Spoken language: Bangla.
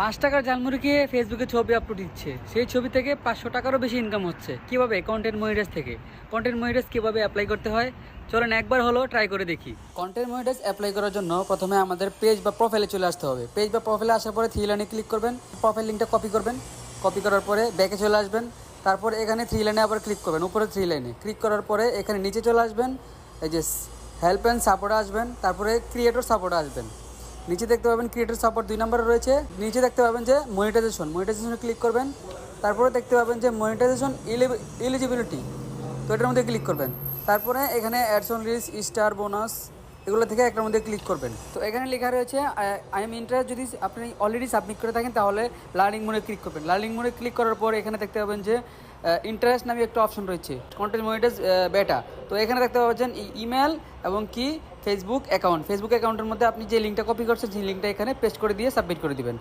5 টাকার ঝালমুড়ি খেয়ে ফেসবুকে ছবি আপলোড দিচ্ছে, সেই ছবি থেকে 500 টাকারও বেশি ইনকাম হচ্ছে। কিভাবে? কন্টেন্ট মনিটাইজ থেকে। কন্টেন্ট মনিটাইজ কিভাবে অ্যাপ্লাই করতে হয় চলেন একবার হলো ট্রাই করে দেখি। কন্টেন্ট মনিটাইজ অ্যাপ্লাই করার জন্য প্রথমে আমাদের পেজ বা প্রোফাইলে চলে আসতে হবে। পেজ বা প্রোফাইলে আসার পরে থ্রি লাইনে ক্লিক করবেন, প্রোফাইল লিঙ্কটা কপি করবেন। কপি করার পরে ব্যাকে চলে আসবেন, তারপর এখানে থ্রি লাইনে আবার ক্লিক করবেন, উপরে থ্রি লাইনে ক্লিক করার পরে এখানে নিচে চলে আসবেন, এই যে হেল্প অ্যান্ড সাপোর্টে আসবেন, তারপরে ক্রিয়েটর সাপোর্টে আসবেন। নিচে দেখতে পাবেন ক্রিয়েটর সাপোর্ট 2 নম্বরে রয়েছে। নিচে দেখতে পাবেন যে মনিটাইজেশনে ক্লিক করবেন। তারপরে দেখতে পাবেন যে মনিটাইজেশন এলিজিবিলিটি, তো এটার মধ্যে ক্লিক করবেন। তারপরে এখানে ads on reach, star, bonus এগুলো থেকে একটার মধ্যে ক্লিক করবেন। তো এখানে লেখা রয়েছে আই এম ইন্টারেস্ট। যদি আপনি অলরেডি সাবমিট করে থাকেন তাহলে লার্নিং মোডে ক্লিক করবেন। লার্নিং মোডে ক্লিক করার পর এখানে দেখতে পাবেন যে ইন্টারেস্ট নামে একটা অপশন রয়েছে, কন্টেন্ট মনিটাইজ বেটা। তো এখানে দেখতে পাচ্ছেন ইমেল এবং কি ফেসবুক অ্যাকাউন্টের মধ্যে আপনি যে লিঙ্কটা কপি করছেন সেই লিঙ্কটা এখানে পেস্ট করে দিয়ে সাবমিট করে দিবেন।